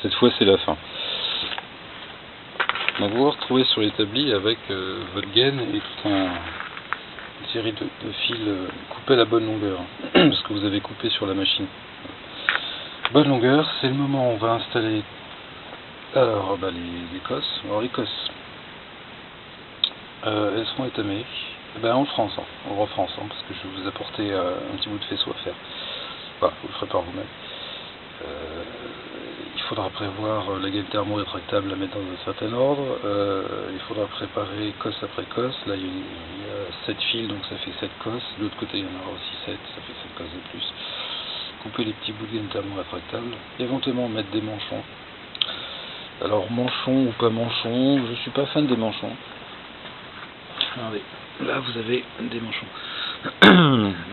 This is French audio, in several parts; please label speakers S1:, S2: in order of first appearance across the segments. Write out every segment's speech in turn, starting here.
S1: Cette fois c'est la fin. Donc vous vous retrouvez sur l'établi avec votre gaine et toute une série de fils coupés à la bonne longueur, parce que vous avez coupé sur la machine. Bonne longueur, c'est le moment où on va installer alors les cosses. Alors les cosses, elles seront étamées. On le fera ensemble, on le refera ensemble, parce que je vais vous apporter un petit bout de faisceau à faire. Voilà, vous le ferez par vous-même. Il faudra prévoir la gaine thermo-rétractable à mettre dans un certain ordre. Il faudra préparer cosse après cosse. Là il y a 7 fils, donc ça fait 7 cosses. De l'autre côté il y en aura aussi 7, ça fait 7 cosses de plus. Couper les petits bouts de gaine thermo-rétractable. Éventuellement mettre des manchons. Alors manchons ou pas manchons, je suis pas fan des manchons. Regardez, là vous avez des manchons.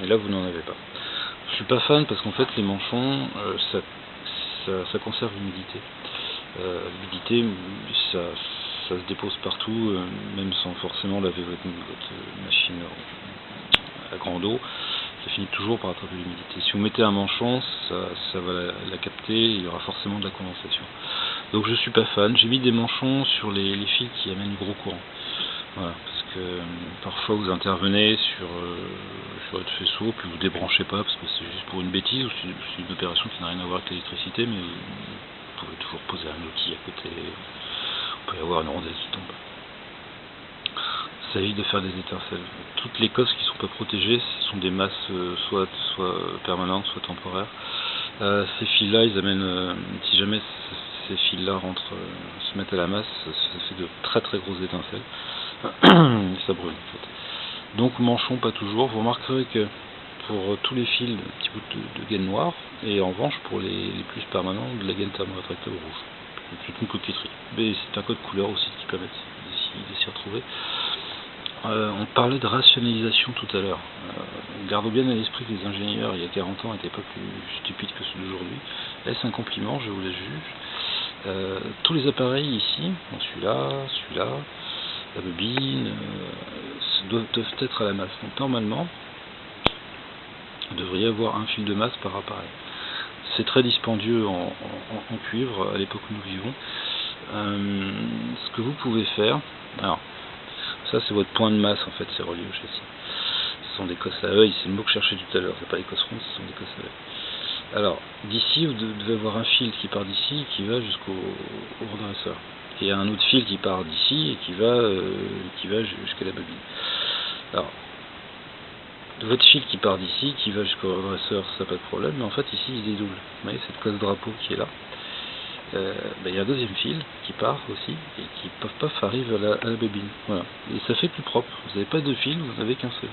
S1: Et là vous n'en avez pas. Je suis pas fan parce qu'en fait les manchons, ça conserve l'humidité. L'humidité, ça se dépose partout, même sans forcément laver votre machine à grande eau. Ça finit toujours par attraper l'humidité. Si vous mettez un manchon, ça va la capter, il y aura forcément de la condensation. Donc je suis pas fan. J'ai mis des manchons sur les fils qui amènent du gros courant. Voilà, parce que parfois vous intervenez sur votre faisceau, puis vous débranchez pas, parce que c'est juste pour une bêtise, ou c'est une opération qui n'a rien à voir avec l'électricité, mais vous pouvez toujours poser un outil à côté, il peut y avoir une rondelle qui tombe. Ça évite de faire des étincelles. Toutes les cosses qui ne sont pas protégées, ce sont des masses soit permanentes, soit temporaires. Ces fils-là, ils amènent, si jamais ces fils-là se mettent à la masse, ça fait de très très grosses étincelles. Ça brûle en fait. Donc manchon pas toujours. Vous remarquerez que pour tous les fils, un petit bout de gaine noire, et en revanche pour les plus permanents, de la gaine thermo-rétractable rouge. C'est une coquetterie. Mais c'est un code couleur aussi qui permet de s'y retrouver. On parlait de rationalisation tout à l'heure. Gardons bien à l'esprit que les ingénieurs il y a 40 ans n'étaient pas plus stupides que ceux d'aujourd'hui. Est-ce un compliment? Je vous le juge. Tous les appareils ici, celui-là, la bobine, doivent être à la masse. Donc normalement, vous devriez avoir un fil de masse par appareil. C'est très dispendieux en cuivre à l'époque où nous vivons. Ce que vous pouvez faire, alors ça c'est votre point de masse en fait, c'est relié au châssis. Ce sont des cosses à œil, c'est le mot que je cherchais tout à l'heure, c'est pas des cosses rondes, ce sont des cosses à œil. Alors d'ici vous devez avoir un fil qui part d'ici et qui va jusqu'au redresseur. Et un autre fil qui part d'ici et qui va jusqu'à la bobine. Alors, votre fil qui part d'ici, qui va jusqu'au redresseur, ça pas de problème, mais en fait ici il est double. Vous voyez cette cosse drapeau qui est là, il y a un deuxième fil qui part aussi et qui paf arrive à la bobine. Voilà. Et ça fait plus propre. Vous n'avez pas deux fils, vous n'avez qu'un seul.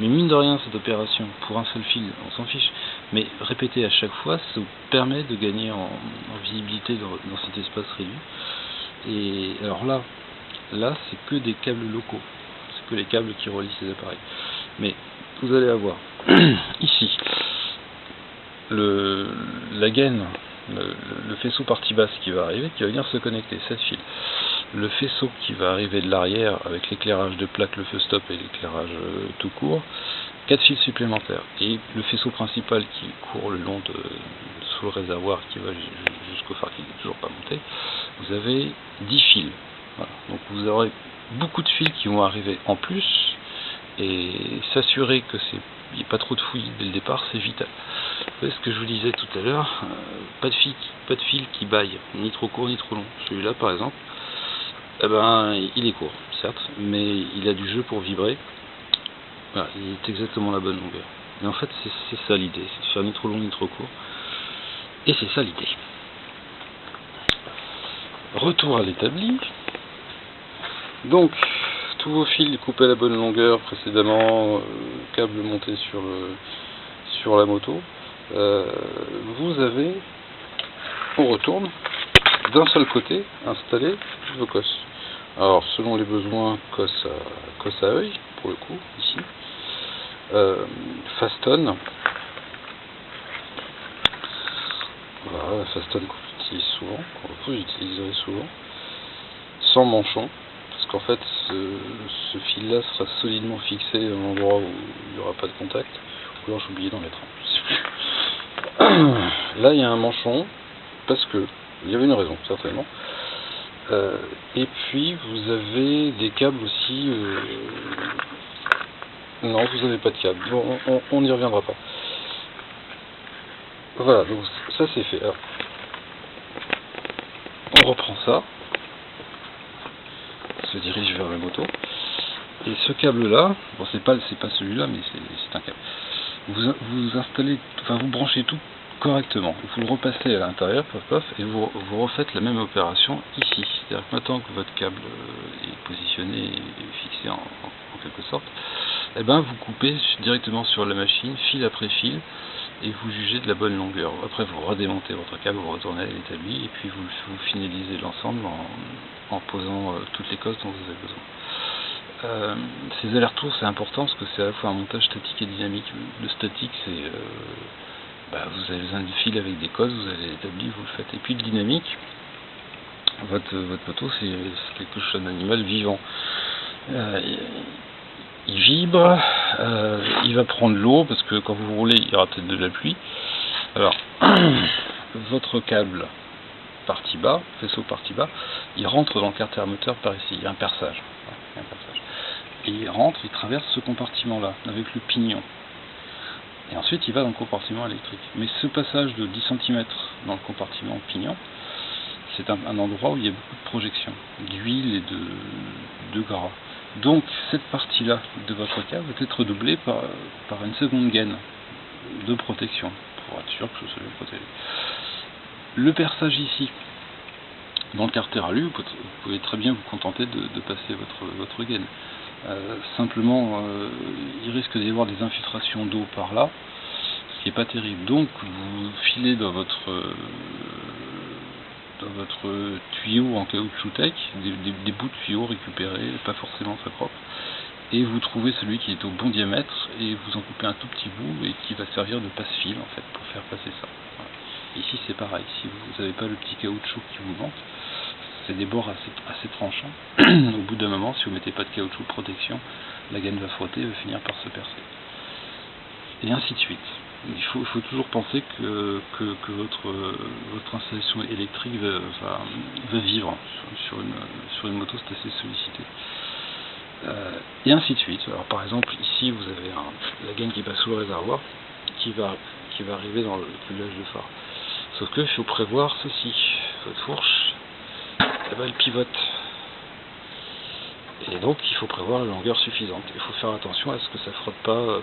S1: Mais mine de rien, cette opération, pour un seul fil, on s'en fiche. Mais répéter à chaque fois, ça vous permet de gagner en visibilité dans cet espace réduit. Et alors là c'est que des câbles locaux, c'est que les câbles qui relient ces appareils. Mais vous allez avoir ici la gaine, le faisceau partie basse qui va arriver, qui va venir se connecter, 7 fils. Le faisceau qui va arriver de l'arrière avec l'éclairage de plaque, le feu stop et l'éclairage tout court, 4 fils supplémentaires. Et le faisceau principal qui court le long sous le réservoir qui va jusqu'au phare qui n'est toujours pas monté, vous avez 10 fils. Voilà. Donc vous aurez beaucoup de fils qui vont arriver en plus, et s'assurer que il n'y a pas trop de fouillis dès le départ, c'est vital. Vous voyez ce que je vous disais tout à l'heure, pas de fil qui baille, ni trop court ni trop long. Celui-là par exemple, il est court, certes, mais il a du jeu pour vibrer. Voilà, il est exactement la bonne longueur. Mais en fait, c'est ça l'idée, c'est de faire ni trop long ni trop court. Et c'est ça l'idée. Retour à l'établi. Donc, tous vos fils coupés à la bonne longueur précédemment, câble monté sur la moto. On retourne d'un seul côté, installer vos cosses. Alors, selon les besoins, cosse à œil, pour le coup, ici. Faston. Voilà, la Faston qu'on utilise souvent, vous utiliserez souvent. Sans manchon, parce qu'en fait, ce fil-là sera solidement fixé à un endroit où il n'y aura pas de contact. Ou alors j'ai oublié d'en mettre un. Là, il y a un manchon, parce que Il y avait une raison, certainement. Et puis vous avez des câbles aussi. Non, vous n'avez pas de câble. Bon, on n'y reviendra pas. Voilà, donc ça c'est fait. Alors, on reprend ça. On se dirige vers la moto. Et ce câble-là, bon, c'est pas celui-là, mais c'est un câble. Vous installez, enfin vous branchez tout correctement. Vous le repassez à l'intérieur, et vous refaites la même opération ici. C'est-à-dire que maintenant que votre câble est positionné et fixé en quelque sorte, eh ben vous coupez directement sur la machine, fil après fil, et vous jugez de la bonne longueur. Après vous redémontez votre câble, vous retournez à l'établi, et puis vous finalisez l'ensemble en posant toutes les cosses dont vous avez besoin. Ces allers-retours c'est important parce que c'est à la fois un montage statique et dynamique. Le statique c'est vous avez besoin de fil avec des cosses, vous avez l'établi, vous le faites. Et puis le dynamique, votre moto c'est quelque chose d'un animal vivant. Il vibre, il va prendre l'eau parce que quand vous roulez il y aura peut-être de la pluie. Alors votre câble partie bas, faisceau partie bas, il rentre dans le carter moteur par ici, il y a un perçage. Et il rentre, il traverse ce compartiment-là, avec le pignon. Et ensuite, il va dans le compartiment électrique. Mais ce passage de 10 cm dans le compartiment pignon, c'est un endroit où il y a beaucoup de projections, d'huile et de gras. Donc, cette partie-là de votre câble va être redoublée par une seconde gaine de protection, pour être sûr que ce soit protégé. Le perçage ici, dans le carter alu, vous pouvez très bien vous contenter de passer votre gaine. Simplement, il risque d'y avoir des infiltrations d'eau par là, ce qui n'est pas terrible. Donc, vous filez dans votre tuyau en caoutchouc des bouts de tuyaux récupérés, pas forcément très propres, et vous trouvez celui qui est au bon diamètre et vous en coupez un tout petit bout et qui va servir de passe-fil en fait pour faire passer ça. Voilà. Ici c'est pareil, si vous n'avez pas le petit caoutchouc qui vous manque, c'est des bords assez tranchants. Au bout d'un moment, si vous ne mettez pas de caoutchouc de protection, la gaine va frotter et va finir par se percer. Et ainsi de suite. Il faut toujours penser que votre installation électrique va vivre sur une moto, c'est assez sollicité. Et ainsi de suite. Alors par exemple, ici vous avez la gaine qui passe sous le réservoir, qui va arriver dans le cublage de phare. Sauf que il faut prévoir ceci. Votre fourche, elle pivote. Et donc il faut prévoir la longueur suffisante. Il faut faire attention à ce que ça ne frotte pas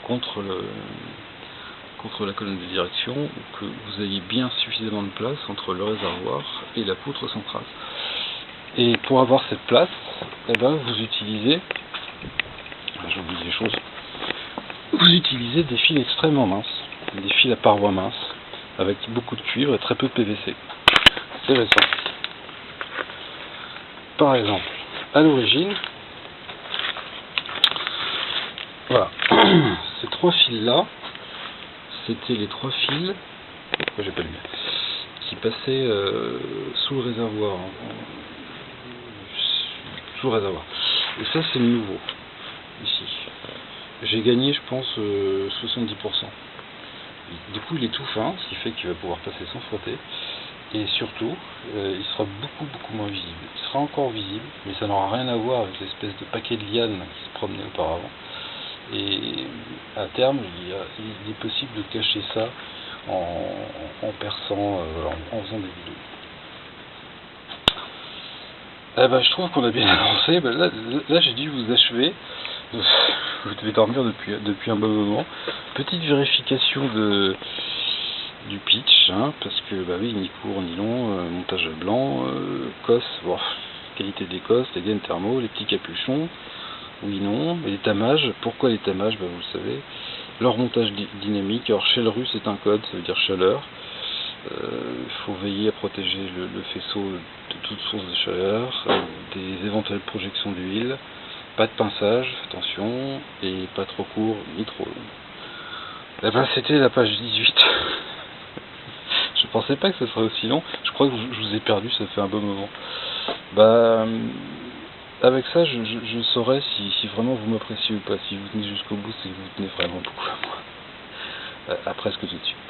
S1: contre la colonne de direction, ou que vous ayez bien suffisamment de place entre le réservoir et la poutre centrale. Et pour avoir cette place, vous utilisez, j'oublie des choses, vous utilisez des fils extrêmement minces, des fils à parois minces, avec beaucoup de cuivre et très peu de PVC. C'est récent. Par exemple, à l'origine, voilà, ces trois fils-là, c'était les trois fils, pourquoi j'ai pas lu, qui passaient sous le réservoir, Et ça, c'est le nouveau, ici. J'ai gagné, je pense, 70%. Du coup, il est tout fin, ce qui fait qu'il va pouvoir passer sans frotter. Et surtout, il sera beaucoup moins visible. Il sera encore visible, mais ça n'aura rien à voir avec l'espèce de paquet de lianes qui se promenait auparavant. Et à terme, il est possible de cacher ça en perçant, en faisant des vidéos. Je trouve qu'on a bien avancé. Là j'ai dû vous achever. Vous devez dormir depuis un bon moment. Petite vérification du pitch, parce que oui, ni court ni long, montage blanc, cosse, qualité des cosses, les gaines thermo, les petits capuchons, oui, non, et les tamages. Pourquoi les tamages? Vous le savez. Leur montage dynamique. Alors Shell c'est un code, ça veut dire chaleur. Il faut veiller à protéger le faisceau de toute source de chaleur, des éventuelles projections d'huile, pas de pinçage, attention, et pas trop court ni trop long. C'était la page 18. Je pensais pas que ce serait aussi long, je crois que je vous ai perdu, ça fait un bon moment. Avec ça, je saurais si vraiment vous m'appréciez ou pas. Si vous tenez jusqu'au bout, c'est que vous tenez vraiment beaucoup à moi. À presque tout de suite.